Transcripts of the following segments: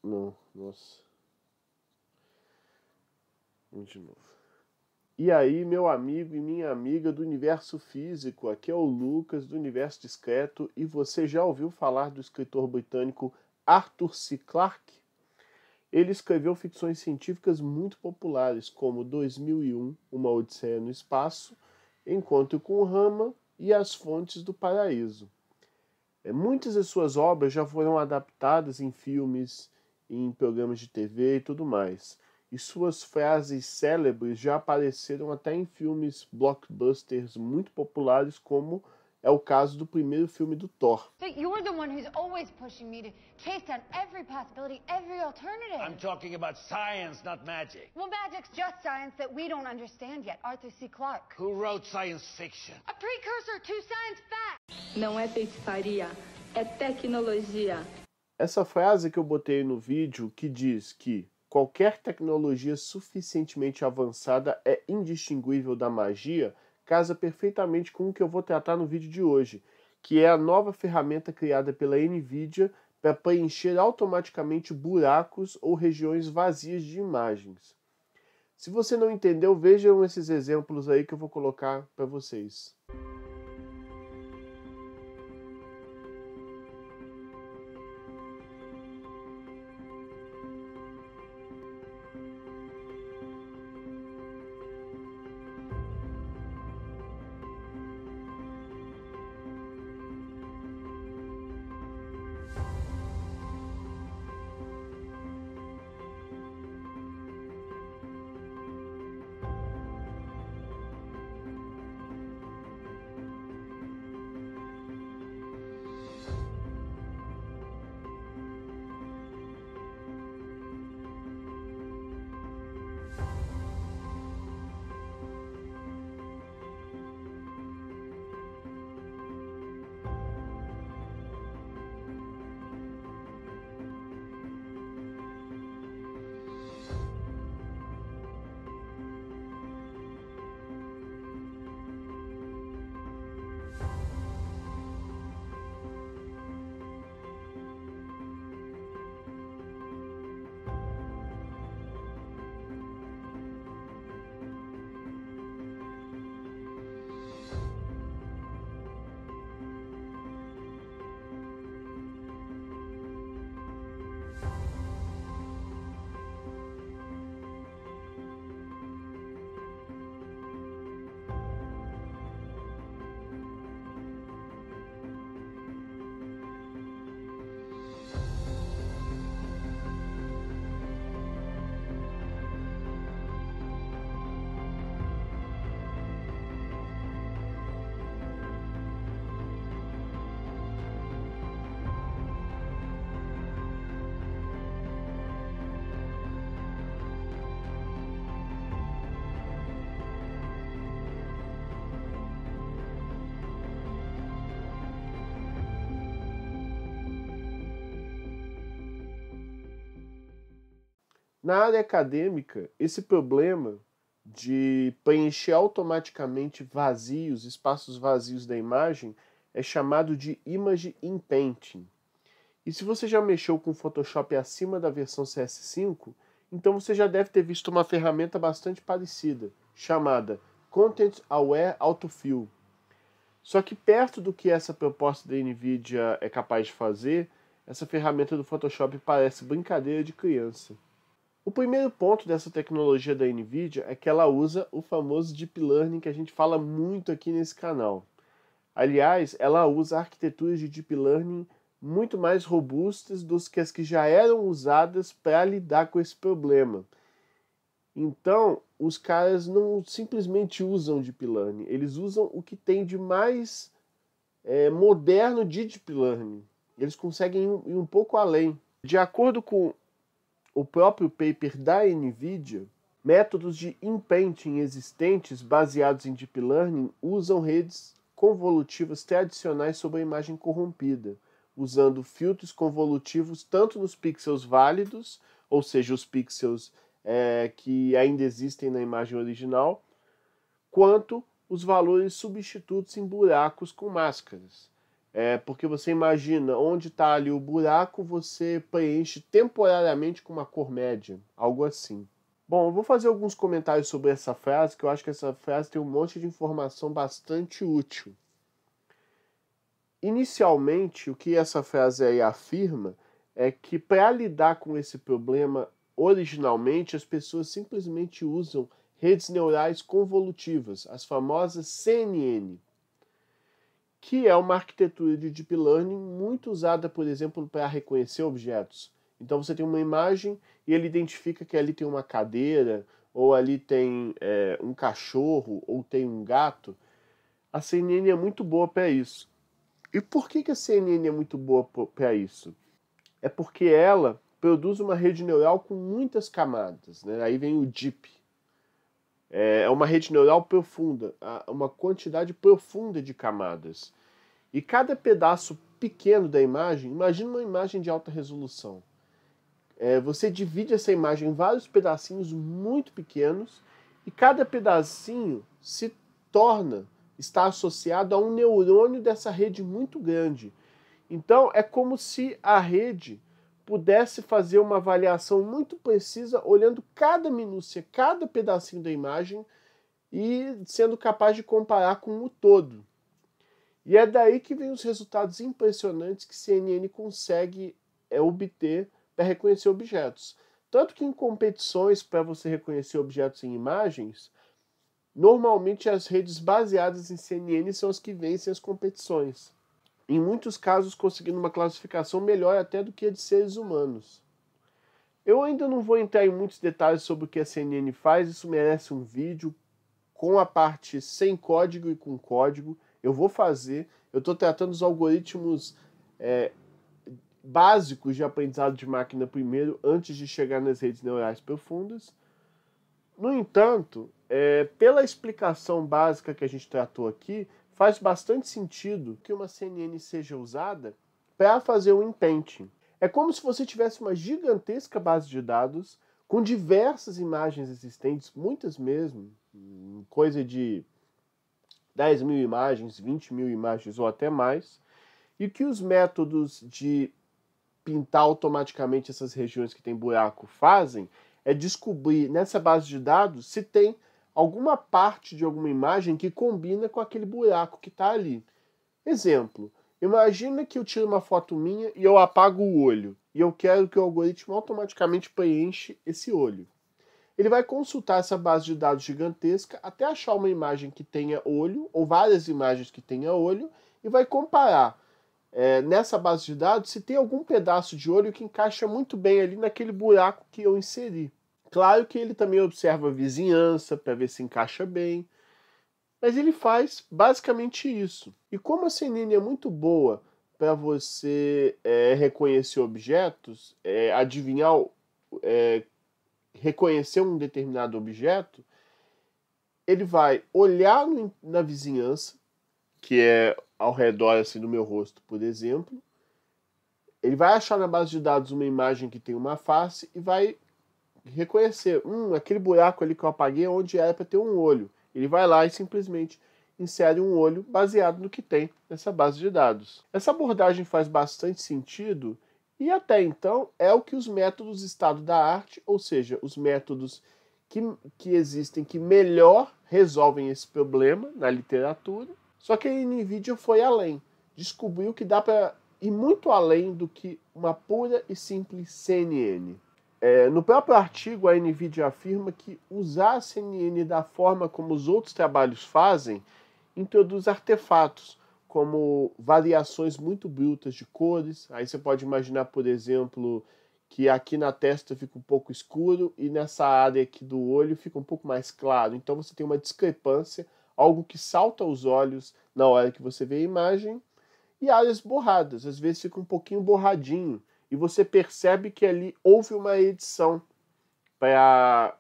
Não, nossa. Vamos de novo. E aí, meu amigo e minha amiga do universo físico, aqui é o Lucas do Universo Discreto, e você já ouviu falar do escritor britânico Arthur C. Clarke? Ele escreveu ficções científicas muito populares, como 2001, Uma Odisseia no Espaço, Encontro com Rama e As Fontes do Paraíso. Muitas de suas obras já foram adaptadas em filmes, em programas de TV e tudo mais. E suas frases célebres já apareceram até em filmes blockbusters muito populares, como é o caso do primeiro filme do Thor. But you're the one who's always pushing me to chase down every possibility, every alternative. I'm talking about science, not magic. Well, magic's just science that we don't understand yet. Arthur C. Clarke. Who wrote science fiction? A precursor to science fact. Não é feitiçaria, é tecnologia. Essa frase que eu botei no vídeo, que diz que qualquer tecnologia suficientemente avançada é indistinguível da magia, casa perfeitamente com o que eu vou tratar no vídeo de hoje, que é a nova ferramenta criada pela NVIDIA para preencher automaticamente buracos ou regiões vazias de imagens. Se você não entendeu, vejam esses exemplos aí que eu vou colocar para vocês. Na área acadêmica, esse problema de preencher automaticamente vazios, espaços vazios da imagem, é chamado de Image Inpainting. E se você já mexeu com o Photoshop acima da versão CS5, então você já deve ter visto uma ferramenta bastante parecida, chamada Content Aware Autofill. Só que perto do que essa proposta da NVIDIA é capaz de fazer, essa ferramenta do Photoshop parece brincadeira de criança. O primeiro ponto dessa tecnologia da NVIDIA é que ela usa o famoso Deep Learning que a gente fala muito aqui nesse canal. Aliás, ela usa arquiteturas de Deep Learning muito mais robustas do que as que já eram usadas para lidar com esse problema. Então, os caras não simplesmente usam Deep Learning, eles usam o que tem de mais moderno de Deep Learning. Eles conseguem ir um pouco além. De acordo com o próprio paper da NVIDIA, métodos de inpainting existentes baseados em Deep Learning usam redes convolutivas tradicionais sobre a imagem corrompida, usando filtros convolutivos tanto nos pixels válidos, ou seja, os pixels que ainda existem na imagem original, quanto os valores substitutos em buracos com máscaras. Porque você imagina onde está ali o buraco, você preenche temporariamente com uma cor média, algo assim. Bom, eu vou fazer alguns comentários sobre essa frase, que eu acho que essa frase tem um monte de informação bastante útil. Inicialmente, o que essa frase aí afirma é que para lidar com esse problema, originalmente, as pessoas simplesmente usam redes neurais convolutivas, as famosas CNN, que é uma arquitetura de Deep Learning muito usada, por exemplo, para reconhecer objetos. Então você tem uma imagem e ele identifica que ali tem uma cadeira, ou ali tem um cachorro, ou tem um gato. A CNN é muito boa para isso. E por que a CNN é muito boa para isso? É porque ela produz uma rede neural com muitas camadas, né? Aí vem o Deep. É uma rede neural profunda, uma quantidade profunda de camadas. E cada pedaço pequeno da imagem, imagina uma imagem de alta resolução. Você divide essa imagem em vários pedacinhos muito pequenos e cada pedacinho está associado a um neurônio dessa rede muito grande. Então é como se a rede pudesse fazer uma avaliação muito precisa, olhando cada minúcia, cada pedacinho da imagem e sendo capaz de comparar com o todo. E é daí que vem os resultados impressionantes que CNN consegue obter para reconhecer objetos. Tanto que em competições para você reconhecer objetos em imagens, normalmente as redes baseadas em CNN são as que vencem as competições. Em muitos casos conseguindo uma classificação melhor até do que a de seres humanos. Eu ainda não vou entrar em muitos detalhes sobre o que a CNN faz, isso merece um vídeo com a parte sem código e com código. Eu vou fazer, eu estou tratando os algoritmos básicos de aprendizado de máquina primeiro, antes de chegar nas redes neurais profundas. No entanto, pela explicação básica que a gente tratou aqui, faz bastante sentido que uma CNN seja usada para fazer o inpainting. É como se você tivesse uma gigantesca base de dados com diversas imagens existentes, muitas mesmo, coisa de 10 mil imagens, 20 mil imagens ou até mais, e que os métodos de pintar automaticamente essas regiões que tem buraco fazem é descobrir nessa base de dados se tem alguma parte de alguma imagem que combina com aquele buraco que está ali. Exemplo, imagina que eu tiro uma foto minha e eu apago o olho, e eu quero que o algoritmo automaticamente preenche esse olho. Ele vai consultar essa base de dados gigantesca até achar uma imagem que tenha olho, ou várias imagens que tenha olho, e vai comparar nessa base de dados se tem algum pedaço de olho que encaixa muito bem ali naquele buraco que eu inseri. Claro que ele também observa a vizinhança para ver se encaixa bem, mas ele faz basicamente isso. E como a CNN é muito boa para você reconhecer objetos, reconhecer um determinado objeto, ele vai olhar na vizinhança, que é ao redor assim, do meu rosto, por exemplo. Ele vai achar na base de dados uma imagem que tem uma face e vai reconhecer, aquele buraco ali que eu apaguei onde era para ter um olho. Ele vai lá e simplesmente insere um olho baseado no que tem nessa base de dados. Essa abordagem faz bastante sentido e até então é o que os métodos estado da arte, ou seja, os métodos que existem que melhor resolvem esse problema na literatura. Só que a NVIDIA foi além, descobriu que dá para ir muito além do que uma pura e simples CNN. No próprio artigo, a NVIDIA afirma que usar a CNN da forma como os outros trabalhos fazem introduz artefatos, como variações muito brutas de cores. Aí você pode imaginar, por exemplo, que aqui na testa fica um pouco escuro e nessa área aqui do olho fica um pouco mais claro. Então você tem uma discrepância, algo que salta aos olhos na hora que você vê a imagem, e áreas borradas, às vezes fica um pouquinho borradinho, e você percebe que ali houve uma edição para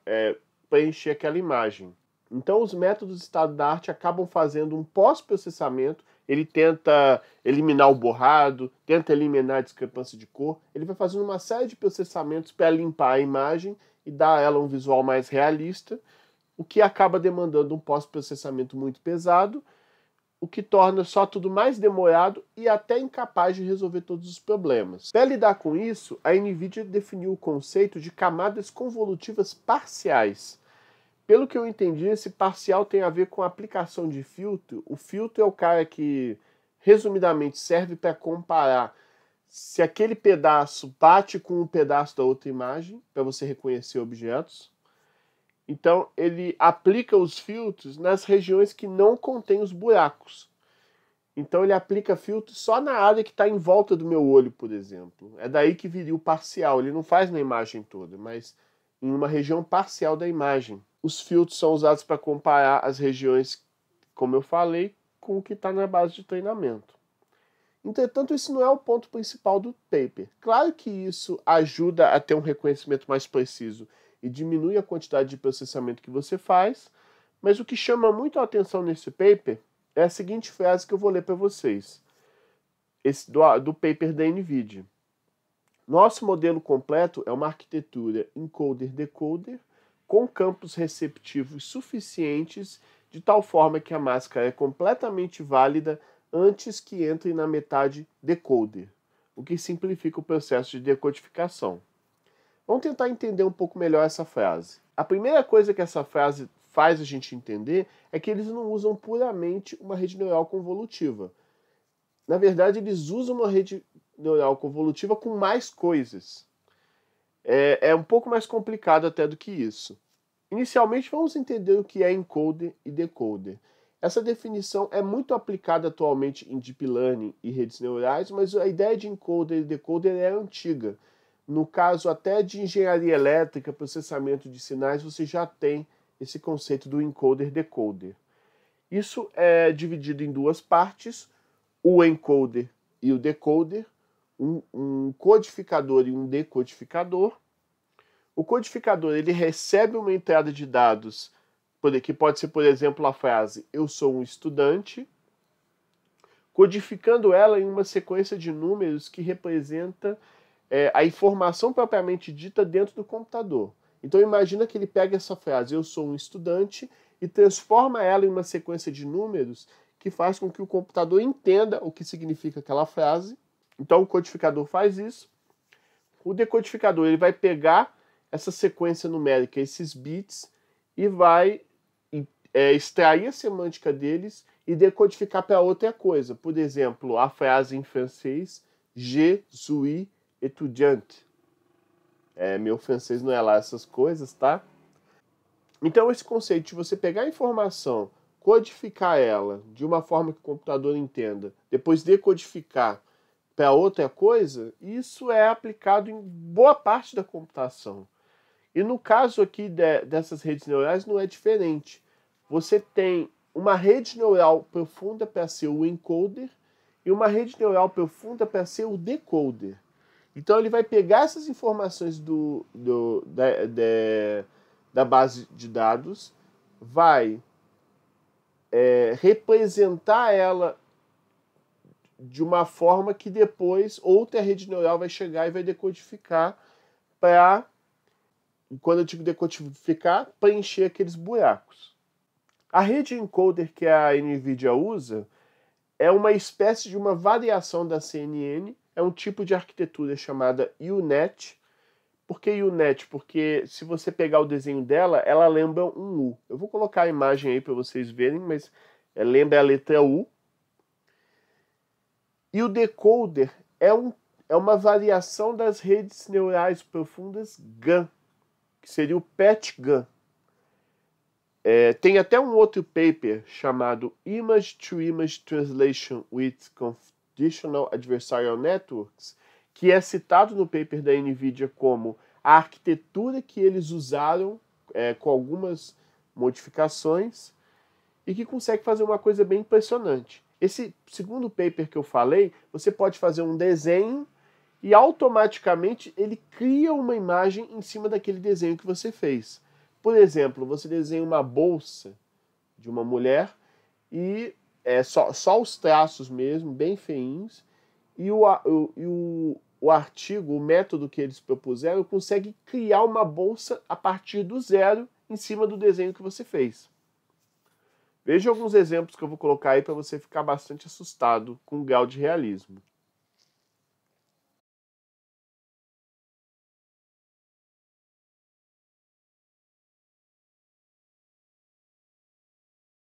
preencher aquela imagem. Então os métodos de estado da arte acabam fazendo um pós-processamento, ele tenta eliminar o borrado, tenta eliminar a discrepância de cor, ele vai fazendo uma série de processamentos para limpar a imagem e dar a ela um visual mais realista, o que acaba demandando um pós-processamento muito pesado, o que torna só tudo mais demorado e até incapaz de resolver todos os problemas. Para lidar com isso, a NVIDIA definiu o conceito de camadas convolutivas parciais. Pelo que eu entendi, esse parcial tem a ver com a aplicação de filtro. O filtro é o cara que, resumidamente, serve para comparar se aquele pedaço bate com um pedaço da outra imagem, para você reconhecer objetos. Então, ele aplica os filtros nas regiões que não contêm os buracos. Então, ele aplica filtros só na área que está em volta do meu olho, por exemplo. É daí que viria o parcial. Ele não faz na imagem toda, mas em uma região parcial da imagem. Os filtros são usados para comparar as regiões, como eu falei, com o que está na base de treinamento. Entretanto, esse não é o ponto principal do paper. Claro que isso ajuda a ter um reconhecimento mais preciso e diminui a quantidade de processamento que você faz, mas o que chama muito a atenção nesse paper é a seguinte frase que eu vou ler para vocês, do paper da NVIDIA. Nosso modelo completo é uma arquitetura encoder-decoder com campos receptivos suficientes de tal forma que a máscara é completamente válida antes que entre na metade decoder, o que simplifica o processo de decodificação. Vamos tentar entender um pouco melhor essa frase. A primeira coisa que essa frase faz a gente entender é que eles não usam puramente uma rede neural convolutiva. Na verdade, eles usam uma rede neural convolutiva com mais coisas. É um pouco mais complicado até do que isso. Inicialmente, vamos entender o que é encoder e decoder. Essa definição é muito aplicada atualmente em Deep Learning e redes neurais, mas a ideia de encoder e decoder é antiga. No caso até de engenharia elétrica, processamento de sinais, você já tem esse conceito do encoder-decoder. Isso é dividido em duas partes, o encoder e o decoder, um codificador e um decodificador. O codificador ele recebe uma entrada de dados, que pode ser, por exemplo, a frase eu sou um estudante, codificando ela em uma sequência de números que representa a informação propriamente dita dentro do computador. Então imagina que ele pega essa frase, eu sou um estudante, e transforma ela em uma sequência de números que faz com que o computador entenda o que significa aquela frase. Então o codificador faz isso. O decodificador ele vai pegar essa sequência numérica, esses bits, e vai extrair a semântica deles e decodificar para outra coisa. Por exemplo, a frase em francês, je suis étudiante. Meu francês não é lá essas coisas, tá? Então esse conceito de você pegar a informação, codificar ela de uma forma que o computador entenda, depois decodificar para outra coisa, isso é aplicado em boa parte da computação. E no caso aqui dessas redes neurais não é diferente. Você tem uma rede neural profunda para ser o encoder e uma rede neural profunda para ser o decoder. Então ele vai pegar essas informações da base de dados, vai representar ela de uma forma que depois outra rede neural vai chegar e vai decodificar para, quando eu digo decodificar, preencher aqueles buracos. A rede encoder que a NVIDIA usa é uma espécie de uma variação da CNN, é um tipo de arquitetura chamada U-Net. Por que U-Net? Porque se você pegar o desenho dela, ela lembra um U. Eu vou colocar a imagem aí para vocês verem, mas lembra a letra U. E o decoder é uma variação das redes neurais profundas GAN, que seria o PET-GAN. Tem até um outro paper chamado Image-to-Image Translation with Conditional Adversarial Networks, que é citado no paper da NVIDIA como a arquitetura que eles usaram com algumas modificações e que consegue fazer uma coisa bem impressionante. Esse segundo paper que eu falei, você pode fazer um desenho e automaticamente ele cria uma imagem em cima daquele desenho que você fez. Por exemplo, você desenha uma bolsa de uma mulher e só os traços mesmo, bem feinhos, e o artigo, o método que eles propuseram, consegue criar uma bolsa a partir do zero em cima do desenho que você fez. Veja alguns exemplos que eu vou colocar aí para você ficar bastante assustado com o grau de realismo.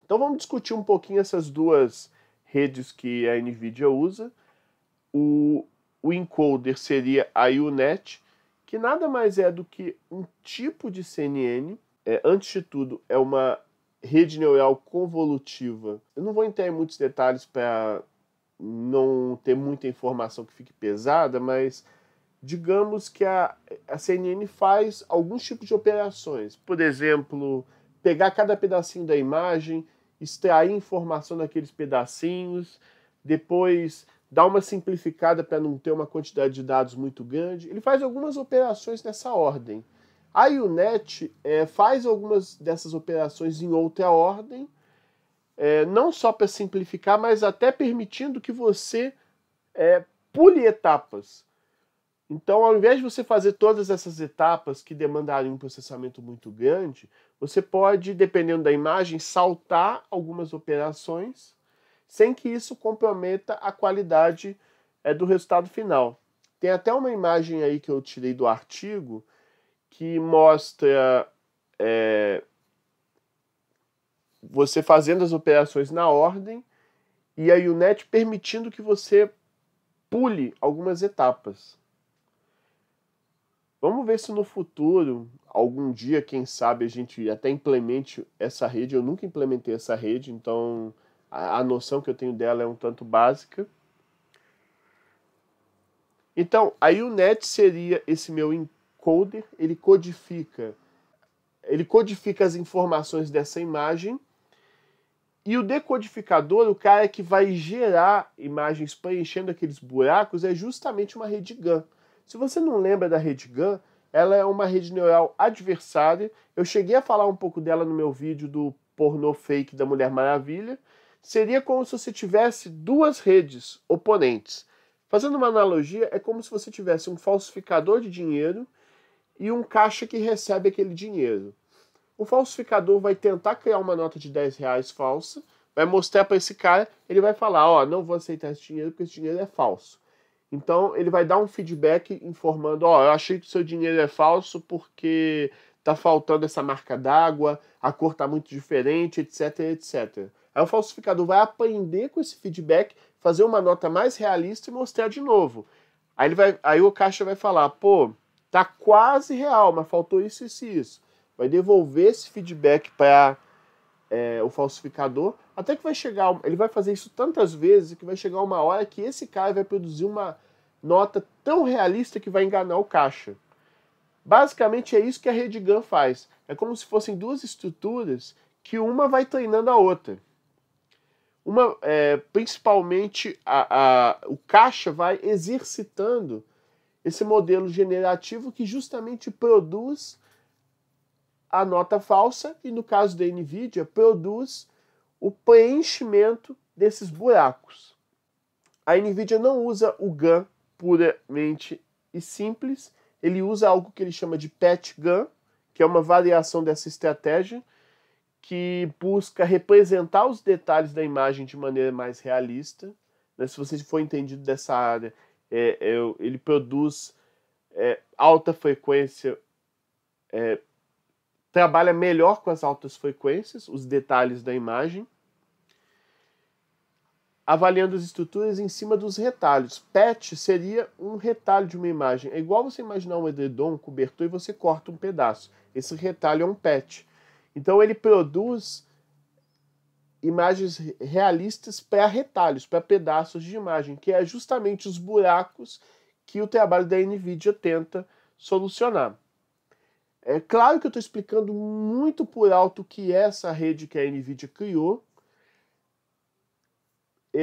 Então vamos discutir um pouquinho essas duas redes que a NVIDIA usa. O encoder seria a U-NET, que nada mais é do que um tipo de CNN. Antes de tudo, é uma rede neural convolutiva. Eu não vou entrar em muitos detalhes para não ter muita informação que fique pesada, mas digamos que a CNN faz alguns tipos de operações. Por exemplo, pegar cada pedacinho da imagem, extrair informação daqueles pedacinhos, depois dar uma simplificada para não ter uma quantidade de dados muito grande. Ele faz algumas operações nessa ordem. A U-NET faz algumas dessas operações em outra ordem, não só para simplificar, mas até permitindo que você pule etapas. Então, ao invés de você fazer todas essas etapas que demandariam um processamento muito grande, você pode, dependendo da imagem, saltar algumas operações sem que isso comprometa a qualidade do resultado final. Tem até uma imagem aí que eu tirei do artigo que mostra você fazendo as operações na ordem e a U-NET permitindo que você pule algumas etapas. Vamos ver se no futuro, algum dia, quem sabe, a gente até implemente essa rede. Eu nunca implementei essa rede, então a noção que eu tenho dela é um tanto básica. Então, a U-NET seria esse meu encoder, ele codifica as informações dessa imagem, e o decodificador, o cara que vai gerar imagens preenchendo aqueles buracos, é justamente uma rede GAN. Se você não lembra da rede GAN, ela é uma rede neural adversária. Eu cheguei a falar um pouco dela no meu vídeo do pornô fake da Mulher Maravilha. Seria como se você tivesse duas redes oponentes. Fazendo uma analogia, é como se você tivesse um falsificador de dinheiro e um caixa que recebe aquele dinheiro. O falsificador vai tentar criar uma nota de R$10 falsa, vai mostrar para esse cara, ele vai falar, ó, não vou aceitar esse dinheiro porque esse dinheiro é falso. Então ele vai dar um feedback informando, ó, eu achei que o seu dinheiro é falso porque tá faltando essa marca d'água, a cor tá muito diferente, etc, etc. Aí o falsificador vai aprender com esse feedback, fazer uma nota mais realista e mostrar de novo. Aí o caixa vai falar, pô, tá quase real, mas faltou isso, isso e isso. Vai devolver esse feedback para o falsificador, até que vai chegar, ele vai fazer isso tantas vezes que vai chegar uma hora que esse cara vai produzir uma nota tão realista que vai enganar o caixa. Basicamente é isso que a rede GAN faz. É como se fossem duas estruturas que uma vai treinando a outra. Principalmente o caixa vai exercitando esse modelo generativo que justamente produz a nota falsa e, no caso da NVIDIA, produz o preenchimento desses buracos. A NVIDIA não usa o GAN puramente e simples, ele usa algo que ele chama de patch GAN, que é uma variação dessa estratégia, que busca representar os detalhes da imagem de maneira mais realista. Se você for entendido dessa área, ele produz alta frequência, trabalha melhor com as altas frequências, os detalhes da imagem, avaliando as estruturas em cima dos retalhos. Patch seria um retalho de uma imagem. É igual você imaginar um edredom, um cobertor, e você corta um pedaço. Esse retalho é um patch. Então ele produz imagens realistas para retalhos, para pedaços de imagem, que é justamente os buracos que o trabalho da NVIDIA tenta solucionar. É claro que eu estou explicando muito por alto o que é essa rede que a NVIDIA criou.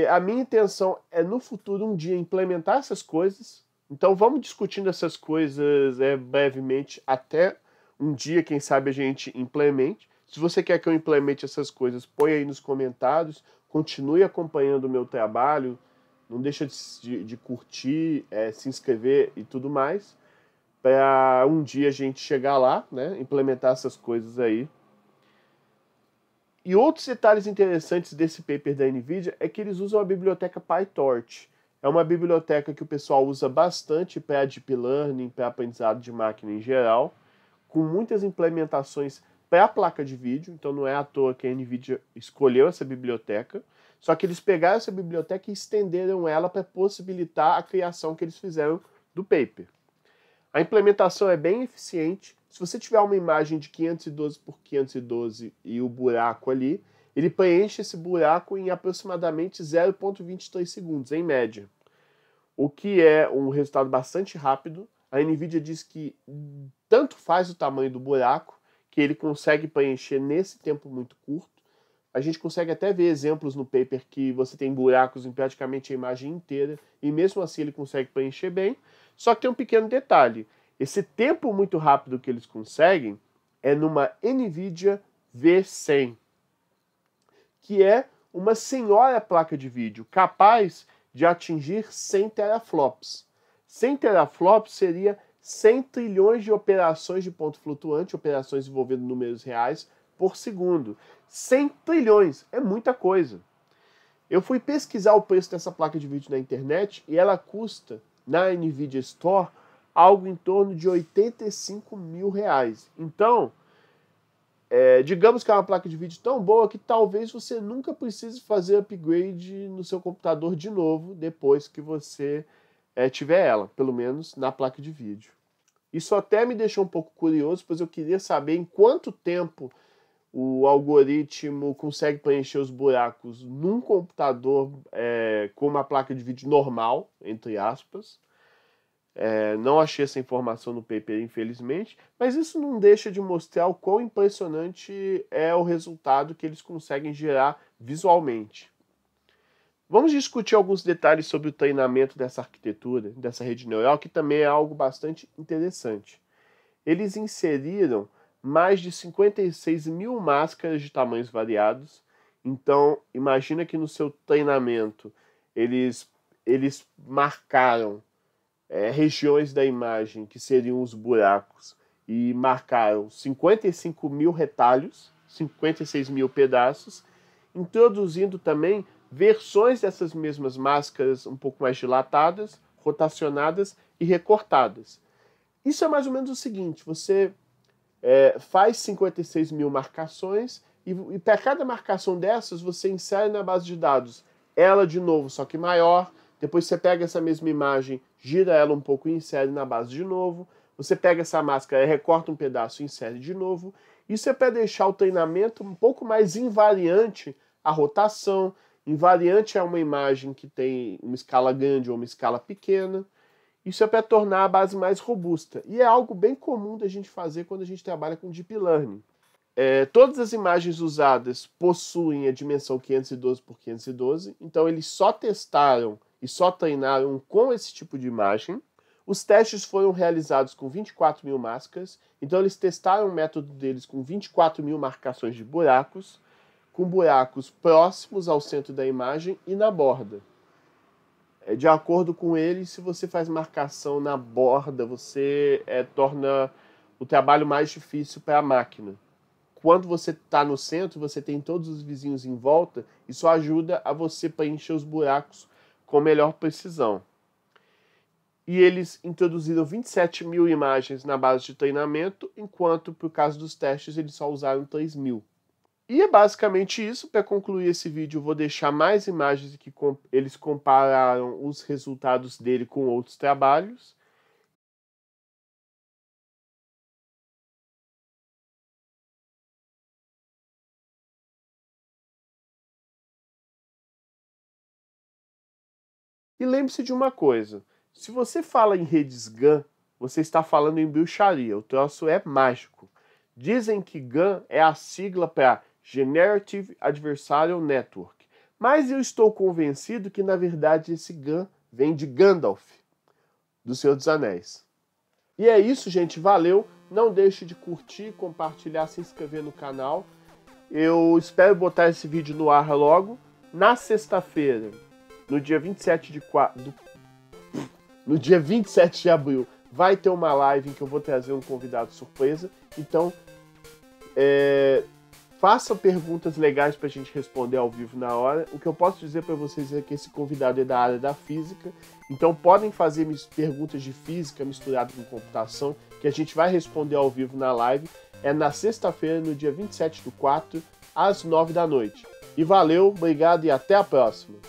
A minha intenção é, no futuro, um dia, implementar essas coisas. Então vamos discutindo essas coisas brevemente, até um dia, quem sabe, a gente implemente. Se você quer que eu implemente essas coisas, põe aí nos comentários. Continue acompanhando o meu trabalho. Não deixa de curtir, se inscrever e tudo mais, para um dia a gente chegar lá, né, implementar essas coisas aí. E outros detalhes interessantes desse paper da NVIDIA é que eles usam a biblioteca PyTorch. É uma biblioteca que o pessoal usa bastante para Deep Learning, para aprendizado de máquina em geral, com muitas implementações para a placa de vídeo, então não é à toa que a NVIDIA escolheu essa biblioteca, só que eles pegaram essa biblioteca e estenderam ela para possibilitar a criação que eles fizeram do paper. A implementação é bem eficiente. Se você tiver uma imagem de 512 por 512 e o buraco ali, ele preenche esse buraco em aproximadamente 0,23 segundos, em média. O que é um resultado bastante rápido. A NVIDIA diz que tanto faz o tamanho do buraco, que ele consegue preencher nesse tempo muito curto. A gente consegue até ver exemplos no paper que você tem buracos em praticamente a imagem inteira, e mesmo assim ele consegue preencher bem. Só que tem um pequeno detalhe. Esse tempo muito rápido que eles conseguem é numa NVIDIA V100, que é uma senhora placa de vídeo capaz de atingir 100 teraflops. 100 teraflops seria 100 trilhões de operações de ponto flutuante, operações envolvendo números reais, por segundo. 100 trilhões, é muita coisa. Eu fui pesquisar o preço dessa placa de vídeo na internet e ela custa, na NVIDIA Store, algo em torno de R$85 mil. Então, digamos que é uma placa de vídeo tão boa que talvez você nunca precise fazer upgrade no seu computador de novo depois que você tiver ela, pelo menos na placa de vídeo. Isso até me deixou um pouco curioso, pois eu queria saber em quanto tempo o algoritmo consegue preencher os buracos num computador com uma placa de vídeo normal, entre aspas. Não achei essa informação no paper, infelizmente, mas isso não deixa de mostrar o quão impressionante é o resultado que eles conseguem gerar visualmente. Vamos discutir alguns detalhes sobre o treinamento dessa arquitetura, dessa rede neural, que também é algo bastante interessante. Eles inseriram mais de 56 mil máscaras de tamanhos variados. Então, imagina que no seu treinamento eles marcaram regiões da imagem que seriam os buracos e marcaram 55 mil retalhos, 56 mil pedaços, introduzindo também versões dessas mesmas máscaras um pouco mais dilatadas, rotacionadas e recortadas. Isso é mais ou menos o seguinte: você faz 56 mil marcações e para cada marcação dessas você insere na base de dados ela de novo, só que maior. Depois você pega essa mesma imagem, gira ela um pouco e insere na base de novo. Você pega essa máscara, recorta um pedaço e insere de novo. Isso é para deixar o treinamento um pouco mais invariante a rotação. Invariante é uma imagem que tem uma escala grande ou uma escala pequena. Isso é para tornar a base mais robusta. E é algo bem comum da gente fazer quando a gente trabalha com Deep Learning. Todas as imagens usadas possuem a dimensão 512 por 512, então eles só testaram e só treinaram com esse tipo de imagem. Os testes foram realizados com 24 mil máscaras, então eles testaram o método deles com 24 mil marcações de buracos, com buracos próximos ao centro da imagem e na borda. De acordo com eles, se você faz marcação na borda, você torna o trabalho mais difícil para a máquina. Quando você está no centro, você tem todos os vizinhos em volta, isso ajuda a você preencher os buracos com melhor precisão. E eles introduziram 27 mil imagens na base de treinamento, enquanto, por caso dos testes, eles só usaram 3 mil. E é basicamente isso. Para concluir esse vídeo, eu vou deixar mais imagens que eles compararam os resultados dele com outros trabalhos. E lembre-se de uma coisa: se você fala em redes GAN, você está falando em bruxaria. O troço é mágico. Dizem que GAN é a sigla para Generative Adversarial Network. Mas eu estou convencido que, na verdade, esse GAN vem de Gandalf, do Senhor dos Anéis. E é isso, gente. Valeu. Não deixe de curtir, compartilhar, se inscrever no canal. Eu espero botar esse vídeo no ar logo. Na sexta-feira, no dia 27 de abril, vai ter uma live em que eu vou trazer um convidado surpresa. Então, Façam perguntas legais para a gente responder ao vivo na hora. O que eu posso dizer para vocês é que esse convidado é da área da física, então podem fazer perguntas de física misturado com computação, que a gente vai responder ao vivo na live. É na sexta-feira, no dia 27/4, às 9 da noite. E valeu, obrigado e até a próxima!